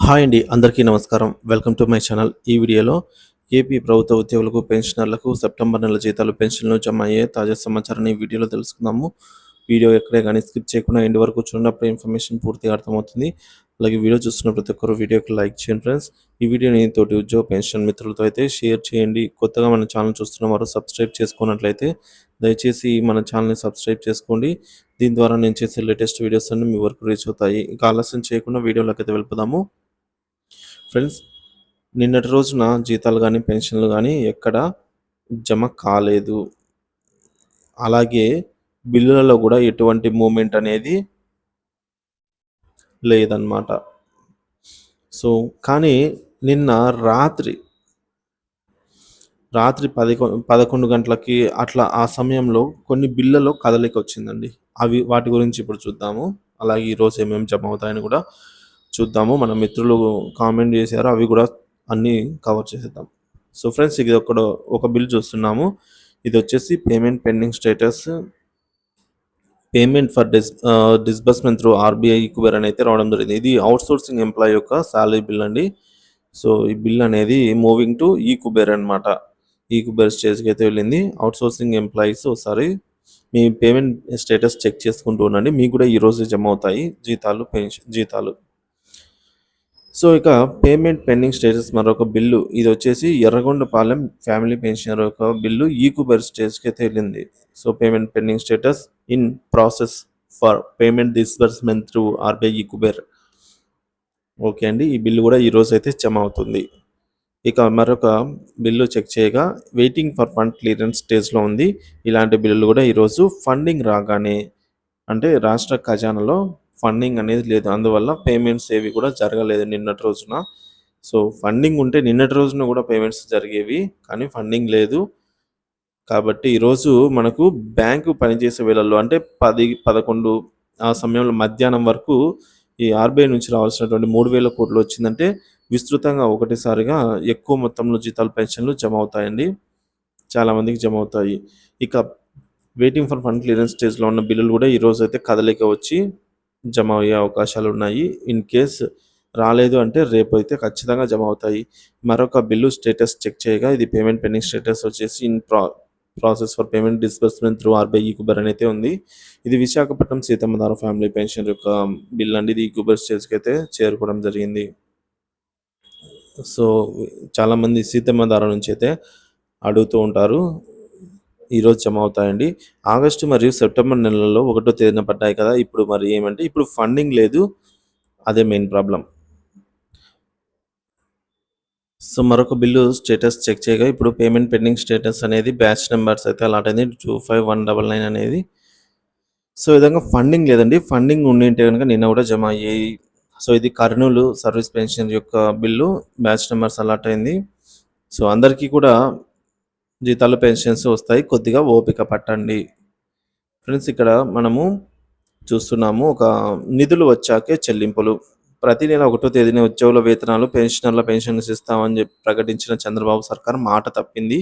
Hi అండి, అందరికీ నమస్కారం. Welcome to my channel. ఈ వీడియోలో ఏపీ ప్రభుత్వ ఉద్యోగులకు, పెన్షనర్లకు సెప్టెంబర్ నెల జీతాలు, పెన్షన్లు జమ అయ్యే తాజా సమాచారాన్ని ఈ వీడియోలో తెలుసుకుందాము. వీడియో ఎక్కడే కానీ స్కిప్ చేయకుండా ఎండ్ వరకు చూడనప్పుడు ఇన్ఫర్మేషన్ పూర్తిగా అర్థమవుతుంది. అలాగే వీడియో చూస్తున్న ప్రతి ఒక్కరు వీడియోకి లైక్ చేయండి ఫ్రెండ్స్. ఈ వీడియోని తోటి ఉద్యోగ పెన్షన్ మిత్రులతో అయితే షేర్ చేయండి. కొత్తగా మన ఛానల్ చూస్తున్న వారు సబ్స్క్రైబ్ చేసుకున్నట్లయితే దయచేసి మన ఛానల్ని సబ్స్క్రైబ్ చేసుకోండి. దీని ద్వారా నేను చేసే లేటెస్ట్ వీడియోస్ అన్ని మీ వరకు రీచ్ అవుతాయి. ఇంకా ఆలస్యం చేయకుండా వీడియోలోకి అయితే వెళ్ళిపోదాము. ఫ్రెండ్స్, నిన్నటి రోజున జీతాలు కానీ, పెన్షన్లు కానీ ఎక్కడ జమ కాలేదు. అలాగే బిల్లులలో కూడా ఎటువంటి మూమెంట్ అనేది లేదన్నమాట. సో కానీ నిన్న రాత్రి 11 గంటలకి అట్లా ఆ సమయంలో కొన్ని బిల్లులో కదలిక వచ్చిందండి. వాటి గురించి ఇప్పుడు చూద్దాము. అలాగే ఈరోజు ఏమేమి జమ అవుతాయని కూడా చూద్దాము. మన మిత్రులు కామెంట్ చేశారు, అవి కూడా అన్నీ కవర్ చేసేద్దాం. సో ఫ్రెండ్స్, ఇది ఒక బిల్ చూస్తున్నాము. ఇది వచ్చేసి payment pending status, payment for disbursement through RBI Kuber అని అయితే రావడం జరిగింది. ఇది అవుట్సోర్సింగ్ ఎంప్లాయీ యొక్క శాలరీ బిల్ అండి. సో ఈ బిల్ అనేది మూవింగ్ టు ఈ కుబేర్ అనమాట. ఈ కుబేర్ స్టేజ్కి అయితే వెళ్ళింది. అవుట్సోర్సింగ్ ఎంప్లాయీస్ ఒకసారి మీ పేమెంట్ స్టేటస్ చెక్ చేసుకుంటూ ఉండండి. మీకు కూడా ఈరోజు జమ అవుతాయి జీతాలు. సో ఇక పేమెంట్ పెండింగ్ స్టేటస్ మరొక బిల్లు, ఇది వచ్చేసి ఎర్రగొండపాలెం ఫ్యామిలీ పెన్షనర్ యొక్క బిల్లు ఈ కుబేర్ స్టేజ్కి అయితే వెళ్ళింది. So payment pending status in process for payment disbursement through RBI ఈ కుబేర్. ఓకే అండి, ఈ బిల్లు కూడా ఈరోజు అయితే జమ అవుతుంది. ఇక మరొక బిల్లు చెక్ చేయగా వెయిటింగ్ ఫర్ ఫండ్ క్లియరెన్స్ స్టేజ్లో ఉంది. ఇలాంటి బిల్లులు కూడా ఈరోజు ఫండింగ్ రాగానే, అంటే రాష్ట్ర ఖజానాలో ఫండింగ్ అనేది లేదు, అందువల్ల పేమెంట్స్ ఏవి కూడా జరగలేదు నిన్నటి రోజున. సో ఫండింగ్ ఉంటే నిన్నటి రోజున కూడా పేమెంట్స్ జరిగేవి, కానీ ఫండింగ్ లేదు. కాబట్టి ఈరోజు మనకు బ్యాంకు పనిచేసే వేళల్లో అంటే 10, 11 ఆ సమయంలో మధ్యాహ్నం వరకు ఈ ఆర్బీఐ నుంచి రావాల్సినటువంటి 3,000 కోట్లు వచ్చిందంటే విస్తృతంగా ఒకటిసారిగా ఎక్కువ మొత్తంలో జీతాలు, పెన్షన్లు జమ అవుతాయండి. చాలామందికి జమ అవుతాయి. ఇక వెయిటింగ్ ఫర్ ఫండ్ క్లియరెన్స్ స్టేజ్లో ఉన్న బిల్లులు కూడా ఈరోజు అయితే కదలిక వచ్చి జమ అయ్యే అవకాశాలు ఉన్నాయి. ఇన్ కేస్ రాలేదు అంటే రేపు అయితే ఖచ్చితంగా జమ అవుతాయి. మరొక బిల్లు స్టేటస్ చెక్ చేయగా ఇది పేమెంట్ పెండింగ్ స్టేటస్ వచ్చేసి in process for payment disbursement through RBI ఈ కుబేర్ అయితే ఉంది. ఇది విశాఖపట్నం సీతమ్మధార ఫ్యామిలీ పెన్షన్ యొక్క బిల్ అండి. ఇది ఈ కుబేర్ స్టేజ్కి అయితే చేరుకోవడం జరిగింది. సో చాలామంది సీతమ్మధార నుంచి అయితే అడుగుతూ ఉంటారు. ఈరోజు జమ అవుతాయండి. ఆగస్టు మరియు సెప్టెంబర్ నెలల్లో 1వ తేదీన పడ్డాయి కదా, ఇప్పుడు మరి ఏమంటే ఇప్పుడు ఫండింగ్ లేదు, అదే మెయిన్ ప్రాబ్లం. సో మరొక బిల్లు స్టేటస్ చెక్ చేయగా ఇప్పుడు పేమెంట్ పెండింగ్ స్టేటస్ అనేది బ్యాచ్ నెంబర్స్ అయితే అలాంటి 25199 అనేది. సో ఈ విధంగా ఫండింగ్ లేదండి. ఫండింగ్ ఉండింటే కనుక నిన్న కూడా జమ అయ్యాయి. సో ఇది కర్నూలు సర్వీస్ పెన్షన్ యొక్క బిల్లు, బ్యాచ్ నెంబర్స్ అలాట్ అయింది. సో అందరికీ కూడా జీతాలు, పెన్షన్స్ వస్తాయి, కొద్దిగా ఓపిక పట్టండి ఫ్రెండ్స్. ఇక్కడ మనము చూస్తున్నాము ఒక నిధులు వచ్చాకే చెల్లింపులు. ప్రతి నెల 1వ తేదీన ఉద్యోగుల వేతనాలు, పెన్షనర్ల పెన్షన్స్ ఇస్తామని చెప్పి ప్రకటించిన చంద్రబాబు సర్కార్ మాట తప్పింది.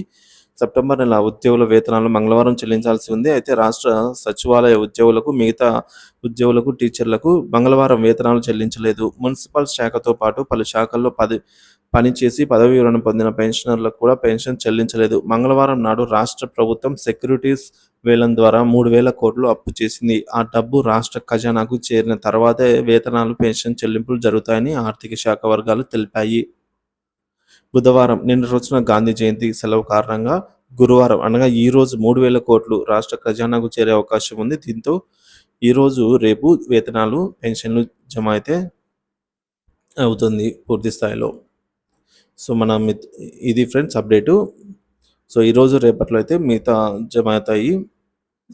సెప్టెంబర్ నెల ఉద్యోగుల వేతనాలు మంగళవారం చెల్లించాల్సి ఉంది. అయితే రాష్ట్ర సచివాలయ ఉద్యోగులకు, మిగతా ఉద్యోగులకు, టీచర్లకు మంగళవారం వేతనాలు చెల్లించలేదు. మున్సిపల్ శాఖతో పాటు పలు శాఖల్లో పనిచేసి పదవి విరమణ పొందిన పెన్షనర్లకు కూడా పెన్షన్ చెల్లించలేదు. మంగళవారం నాడు రాష్ట్ర ప్రభుత్వం సెక్యూరిటీస్ వేలం ద్వారా 3,000 కోట్లు అప్పు చేసింది. ఆ డబ్బు రాష్ట్ర ఖజానాకు చేరిన తర్వాతే వేతనాలు, పెన్షన్ చెల్లింపులు జరుగుతాయని ఆర్థిక శాఖ వర్గాలు తెలిపాయి. బుధవారం నిన్న రోజున గాంధీ జయంతి సెలవు కారణంగా గురువారం అనగా ఈ రోజు 3,000 కోట్లు రాష్ట్ర ఖజానాకు చేరే అవకాశం ఉంది. దీంతో ఈరోజు, రేపు వేతనాలు, పెన్షన్లు జమ అయితే అవుతుంది పూర్తి స్థాయిలో. సో ఇది ఫ్రెండ్స్ అప్డేటు. సో ఈరోజు, రేపట్లో అయితే మిగతా జమ అవుతాయి.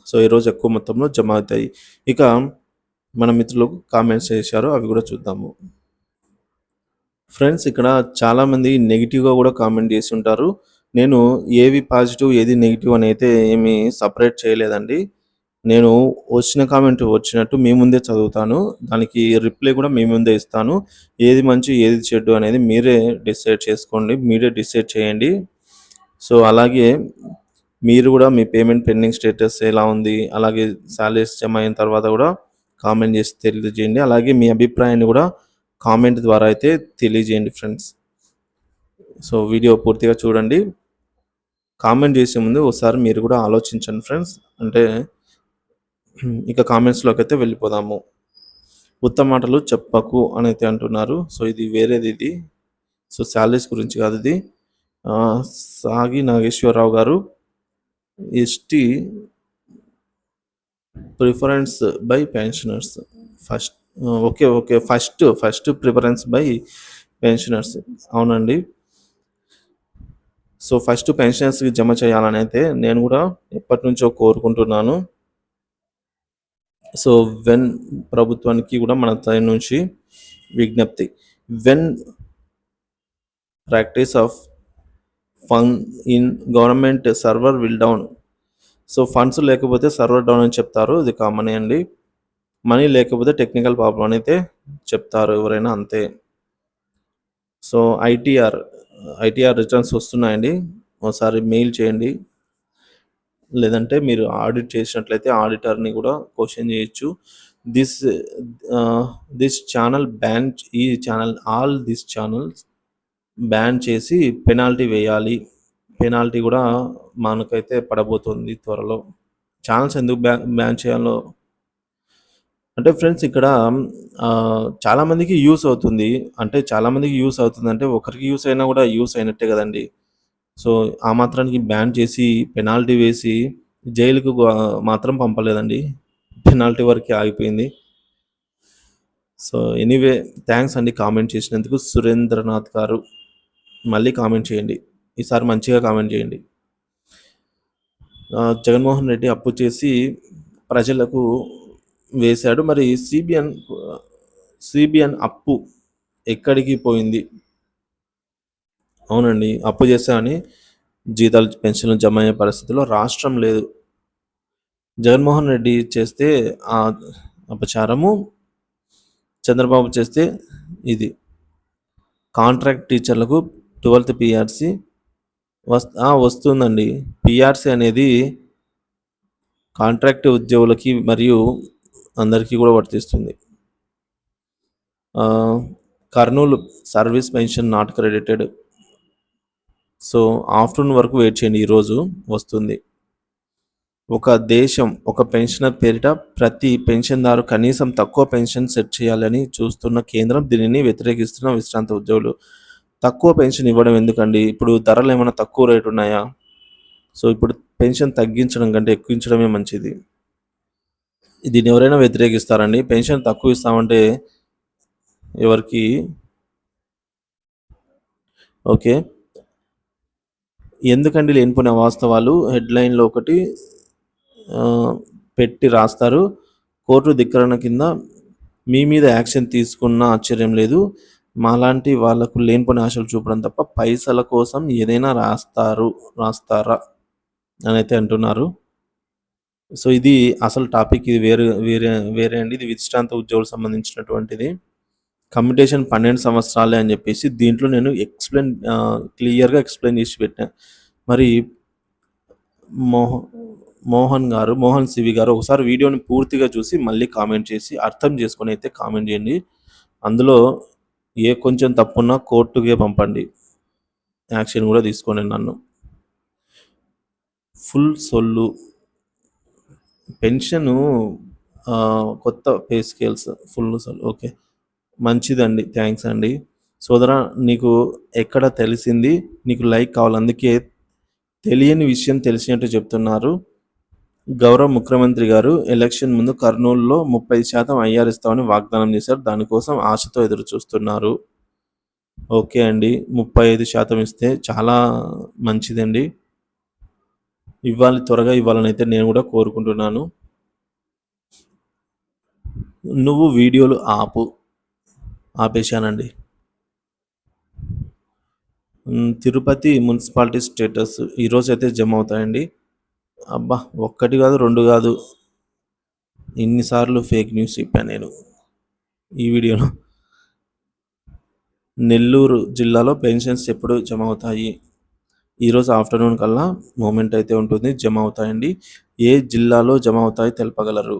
సో ఈరోజు ఎక్కువ మొత్తంలో జమ అవుతాయి. ఇక మన మిత్రులు కామెంట్స్ చేశారు, అవి కూడా చూద్దాము. ఫ్రెండ్స్, ఇక్కడ చాలామంది నెగిటివ్గా కూడా కామెంట్ చేసి ఉంటారు. నేను ఏవి పాజిటివ్, ఏది నెగిటివ్ అని అయితే ఏమి సపరేట్ చేయలేదండి. నేను వచ్చిన కామెంట్ వచ్చినట్టు మీ ముందే చదువుతాను, దానికి రిప్లై కూడా మీ ముందే ఇస్తాను. ఏది మంచి, ఏది చెడ్డు అనేది మీరే డిసైడ్ చేసుకోండి, మీరే డిసైడ్ చేయండి. సో అలాగే మీరు కూడా మీ పేమెంట్ పెండింగ్ స్టేటస్ ఎలా ఉంది, అలాగే శాలరీస్ జమ అయిన తర్వాత కూడా కామెంట్ చేసి తెలియజేయండి. అలాగే మీ అభిప్రాయాన్ని కూడా కామెంట్ ద్వారా అయితే తెలియజేయండి ఫ్రెండ్స్. సో వీడియో పూర్తిగా చూడండి. కామెంట్ చేసే ముందు ఒకసారి మీరు కూడా ఆలోచించండి ఫ్రెండ్స్. అంటే ఇక కామెంట్స్‌లోకైతే వెళ్ళిపోదాము. ఉత్తమ మాటలు చెప్పకు అనైతే అంటున్నారు. సో ఇది వేరేది ఇది. సో సాలరీస్ గురించి కాదు ఇది. సాగి నాగేశ్వరరావు గారు ST preference by pensioners first okay. First preference by pensioners. అవునండి. సో ఫస్ట్ పెన్షనర్స్‌కి జమ చేయాలని అయితే నేను కూడా ఎప్పటినుంచో కోరుకుంటున్నాను. సో ప్రభుత్వానికి కూడా మన సైడ్ నుంచి విజ్ఞప్తి. When practice of fund in government server will down. So funds లేకపోతే సర్వర్ డౌన్ అని చెప్తారు. ఇది కామనే అండి. మనీ లేకపోతే టెక్నికల్ ప్రాబ్లం అని అయితే చెప్తారు ఎవరైనా అంతే. సో ఐటీఆర్ రిటర్న్స్ వస్తున్నాయండి. ఒకసారి మెయిల్ చేయండి. లేదంటే మీరు ఆడిట్ చేసినట్లయితే ఆడిటర్ని కూడా క్వశ్చన్ చేయొచ్చు. దిస్ దిస్ ఛానల్ బ్యాన్ ఈ channel all this channels ban చేసి పెనాల్టీ వేయాలి. పెనాల్టీ కూడా మనకైతే పడబోతుంది త్వరలో. ఛానల్స్ ఎందుకు బ్యాన్ చేయాలో అంటే ఫ్రెండ్స్ ఇక్కడ చాలామందికి యూస్ అవుతుంది. అంటే చాలామందికి యూస్ అవుతుందంటే ఒకరికి యూస్ అయినా కూడా యూస్ అయినట్టే కదండీ. సో ఆ మాత్రానికి బ్యాన్ చేసి పెనాల్టీ వేసి జైలుకు మాత్రం పంపలేదండి. పెనాల్టీ వరకే ఆగిపోయింది. సో ఎనీవే థ్యాంక్స్ అండి కామెంట్ చేసినందుకు సురేంద్రనాథ్ గారు. మళ్ళీ కామెంట్ చేయండి. ఈసారి మంచిగా కామెంట్ చేయండి. జగన్మోహన్ రెడ్డి అప్పు చేసి ప్రజలకు వేశాడు. మరి సిబిఎన్ అప్పు ఎక్కడికి పోయింది? అవునండి. అప్పు చేశామని జీతాలు పెన్షన్లు జమ అయ్యే పరిస్థితిలో రాష్ట్రం లేదు. జగన్మోహన్ రెడ్డి చేస్తే ఆ అపచారము, చంద్రబాబు చేస్తే ఇది. కాంట్రాక్ట్ టీచర్లకు 12th పిఆర్సీ వస్తుందండి. పిఆర్సీ అనేది కాంట్రాక్ట్ ఉద్యోగులకి మరియు అందరికీ కూడా వర్తిస్తుంది. Kurnool service pension not credited. So afternoon వరకు వెయిట్ చేయండి. ఈరోజు వస్తుంది. ఒక పెన్షనర్ పేరిట ప్రతి పెన్షన్దారు కనీసం తక్కువ పెన్షన్ సెట్ చేయాలని చూస్తున్న కేంద్రం దీనిని వ్యతిరేకిస్తున్న విశ్రాంత ఉద్యోగులు. తక్కువ పెన్షన్ ఇవ్వడం ఎందుకండి? ఇప్పుడు ధరలు ఏమైనా తక్కువ రేటు ఉన్నాయా? సో ఇప్పుడు పెన్షన్ తగ్గించడం కంటే ఎక్కించడమే మంచిది. దీన్ని ఎవరైనా వ్యతిరేకిస్తారండి? పెన్షన్ తక్కువ ఇస్తామంటే ఎవరికి ఓకే. ఎందుకండి లేనిపోయిన వాస్తవాలు హెడ్లైన్లో ఒకటి పెట్టి రాస్తారు. కోర్టు ధిక్కరణ కింద మీ మీద యాక్షన్ తీసుకున్న ఆశ్చర్యం లేదు. మాలాంటి వాళ్లకు లేనిపోయిన ఆశలు చూపడం తప్ప పైసల కోసం ఏదైనా రాస్తారా అని అయితే అంటున్నారు. సో ఇది అసలు టాపిక్. ఇది వేరే అండి. ఇది విశ్రాంత ఉద్యోగులకు సంబంధించినటువంటిది. కమ్యూటేషన్ 12 సంవత్సరాలే అని చెప్పేసి దీంట్లో నేను క్లియర్గా ఎక్స్ప్లెయిన్ చేసి పెట్టాను. మరి మోహన్ సివి గారు ఒకసారి వీడియోని పూర్తిగా చూసి మళ్ళీ కామెంట్ చేసి అర్థం చేసుకొని అయితే కామెంట్ చేయండి. అందులో ఏ కొంచెం తప్పున్నా కోర్టుకే పంపండి. యాక్షన్ కూడా తీసుకోండి. నన్ను ఫుల్ సొల్లు పెన్షను కొత్త పే స్కేల్స్ ఫుల్ సొల్లు ఓకే మంచిదండి. థ్యాంక్స్ అండి. సోదరా నీకు ఎక్కడ తెలిసింది? నీకు లైక్ కావాలి. అందుకే తెలియని విషయం తెలిసినట్టు చెప్తున్నారు. గౌరవ ముఖ్యమంత్రి గారు ఎలక్షన్ ముందు కర్నూలులో 30% ఐఆర్ ఇస్తామని వాగ్దానం చేశారు. దానికోసం ఆశతో ఎదురు చూస్తున్నారు. ఓకే అండి. 35% ఇస్తే చాలా మంచిదండి. త్వరగా ఇవ్వాలని అయితే నేను కూడా కోరుకుంటున్నాను. నువ్వు వీడియోలు ఆపేశానండి. తిరుపతి మున్సిపాలిటీ స్టేటస్ ఈరోజు అయితే జమ అవుతాయండి. అబ్బా, 1 కాదు 2 కాదు, ఇన్నిసార్లు ఫేక్ న్యూస్ చెప్పాను నేను ఈ వీడియోలో. నెల్లూరు జిల్లాలో పెన్షన్స్ ఎప్పుడు జమ అవుతాయి? ఈరోజు ఆఫ్టర్నూన్ కల్లా మూమెంట్ అయితే ఉంటుంది. జమ అవుతాయండి. ఏ జిల్లాలో జమ అవుతాయి తెలపగలరు?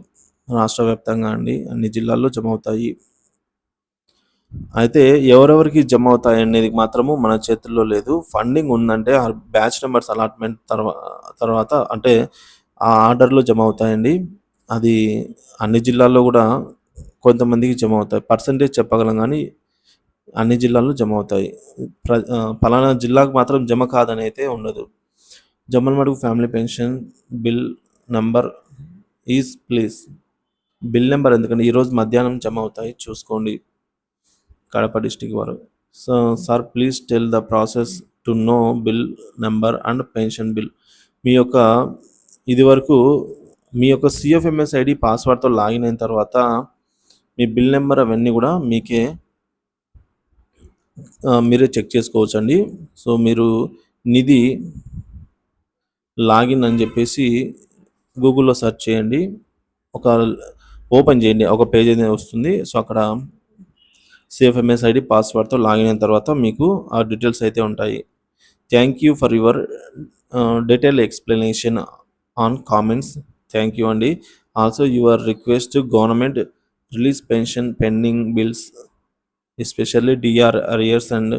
రాష్ట్ర వ్యాప్తంగా అండి, అన్ని జిల్లాల్లో జమ అవుతాయి. అయితే ఎవరెవరికి జమ అవుతాయనేది మాత్రము మన చేతుల్లో లేదు. ఫండింగ్ ఉందంటే ఆ బ్యాచ్ నంబర్స్ అలాట్‌మెంట్ తర్వాత అంటే ఆ ఆర్డర్‌లో జమ అవుతాయండి. అది అన్ని జిల్లాల్లో గూడా కొంతమందికి జమ అవుతాయి. పర్సెంటేజ్ చెప్పగలం గానీ అన్ని జిల్లాల్లో జమ అవుతాయి. పలానా జిల్లాకు మాత్రం జమ కాదనైతే ఉండదు. Jammalamadugu family pension bill number is please. Bill number ఎందుకండి ఈరోజు మధ్యాహ్నం జమ అవుతాయి చూసుకోండి. కడప డిస్ట్రిక్ట్ వారు. So, sir please tell the process to know bill number and pension bill. మీ యొక్క ఇదివరకు మీ యొక్క సీఎఫ్ఎంఎస్ ఐడి పాస్వర్డ్‌తో లాగిన్ అయిన తర్వాత మీ బిల్ నంబర్ అవన్నీ గూడా మీరే చెక్ చేసుకోవచ్చండి. సో, మీరు నిధి లాగిన్ అని జెప్పేసి గూగుల్‌లో సెర్చ్ చేయండి. ఒక ఓపెన్ చేయండి. ఒక పేజ్ అనేది వస్తుంది. సో, అక్కడ సిఎఫ్ఎంఎస్ ఐడి పాస్వర్డ్‌తో లాగిన్ అయిన తర్వాత మీకు ఆ డీటెయిల్స్ అయితే ఉంటాయి. Thank you for your detailed explanation on comments. Thank you అండి. Also your request government release pension pending bills especially DR arrears and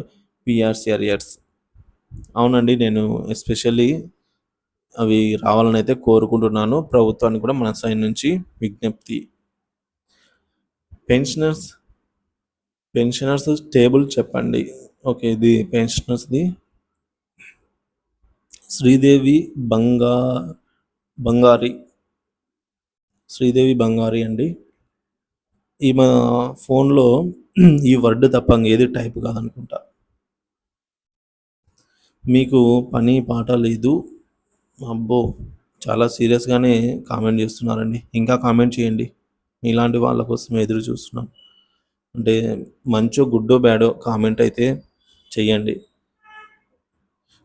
PRC arrears. అవునండి. నేను ఎస్పెషల్లీ అవి రావాలనైతే కోరుకుంటున్నాను. ప్రభుత్వానికి కూడా మన సైడ్ నుంచి విజ్ఞప్తి. పెన్షనర్స్ పెన్షనర్స్ టేబుల్ చెప్పండి. ఓకే. ఇది పెన్షనర్స్‌ది. శ్రీదేవి బంగా బంగారి. శ్రీదేవి బంగారి అండి. ఈమె ఫోన్‌లో ఈ వర్డ్ తప్ప ఇంకేది టైప్ కాదనుకుంటా. మీకు పని పాట లేదు. అబ్బో! చాలా సీరియస్‌గానే కామెంట్ చేస్తున్నారండి. ఇంకా కామెంట్ చేయండి. మీలాంటి వాళ్ళ కోసం ఎదురు చూస్తున్నాను. అంటే మంచో, గుడ్డో, బ్యాడో కామెంట్ అయితే చెయ్యండి.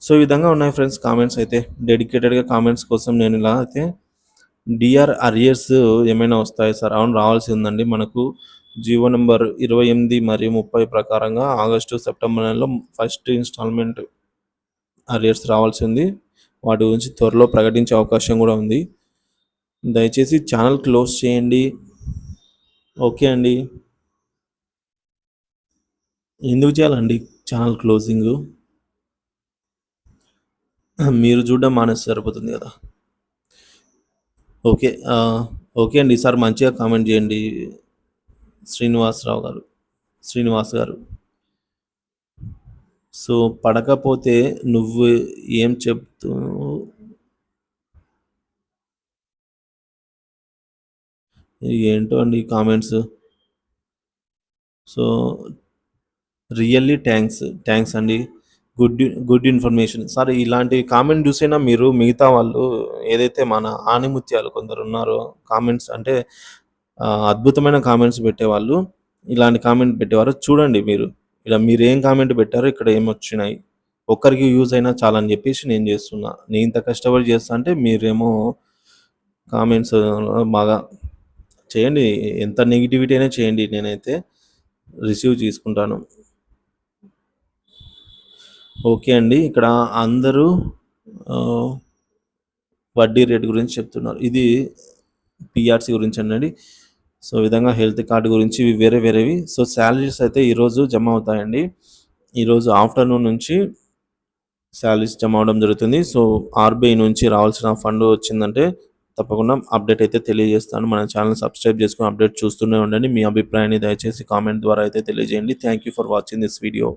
సో, ఈ విధంగా ఉన్నాయి ఫ్రెండ్స్ కామెంట్స్ అయితే. డెడికేటెడ్‌గా కామెంట్స్ కోసం నేను ఇలా అయితే డీఆర్ అరియర్స్ ఏమైనా వస్తాయా సార్? అవును రావాల్సి ఉందండి. మనకు జీవో నంబర్ 28 మరియు 30 ప్రకారంగా ఆగస్టు, సెప్టెంబర్ నెలలో ఫస్ట్ ఇన్‌స్టాల్‌మెంట్ అరియర్స్ రావాల్సి ఉంది. వాటి గురించి త్వరలో ప్రకటించే అవకాశం గూడా ఉంది. దయచేసి ఛానెల్ క్లోజ్ చేయండి. ఓకే అండి. ఎందుకు చేయాలండి ఛానెల్ క్లోజింగు? మీరు చూడడం మానేస్తే సరిపోతుంది గదా! ఓకే. ఓకే అండి. ఈసారి మంచిగా కామెంట్ చేయండి శ్రీనివాస్ గారు. సో, పడకపోతే నువ్వు ఏం ఏంటో అండి కామెంట్స్. సో, రియల్లీ థ్యాంక్స్ అండి. Good information. సార్ ఇలాంటి కామెంట్ చూసైనా మీరు మిగతా వాళ్ళు ఏదైతే మన ఆణిముత్యాలు కొందరున్నారో కామెంట్స్ అంటే అద్భుతమైన కామెంట్స్ పెట్టేవాళ్ళు, ఇలాంటి కామెంట్ పెట్టేవారు. చూడండి మీరు. ఇలా మీరేం కామెంట్ పెట్టారో ఇక్కడ ఏమొచ్చినాయి. ఒక్కరికి యూజ్ అయినా చాలని జెప్పేసి నేను జేస్తున్నా. నేను ఇంత కష్టపడి చేస్తా అంటే మీరేమో కామెంట్స్ బాగా చేయండి. ఎంత నెగటివిటీ అయినా చేయండి. నేనైతే రిసీవ్ చేసుకుంటాను. ఓకే అండి. ఇక్కడ అందరూ ఆహ్, వడ్డీ రేట్ గురించి చెప్తున్నారు. ఇది పీఆర్సీ గురించేనండి. సో, ఈ విధంగా హెల్త్ కార్డ్ గురించి ఇవి వేరేవి. సో, సాలరీస్ అయితే ఈరోజు జమ అవుతాయండి. ఈరోజు ఆఫ్టర్‌నూన్ నుంచి సాలరీస్ జమ అవ్వడం జరుగుతుంది. సో, ఆర్‌బీఐ నుంచి రావాల్సిన ఫండ్ వచ్చిందంటే తప్పకుండా అప్డేట్ అయితే తెలియజేస్తాను. మన ఛానెల్ సబ్స్క్రైబ్ చేసుకొని అప్డేట్ చూస్తూనే ఉండండి. మీ అభిప్రాయాన్ని దయచేసి కామెంట్ ద్వారా అయితే తెలియజేయండి. Thank you for watching this video.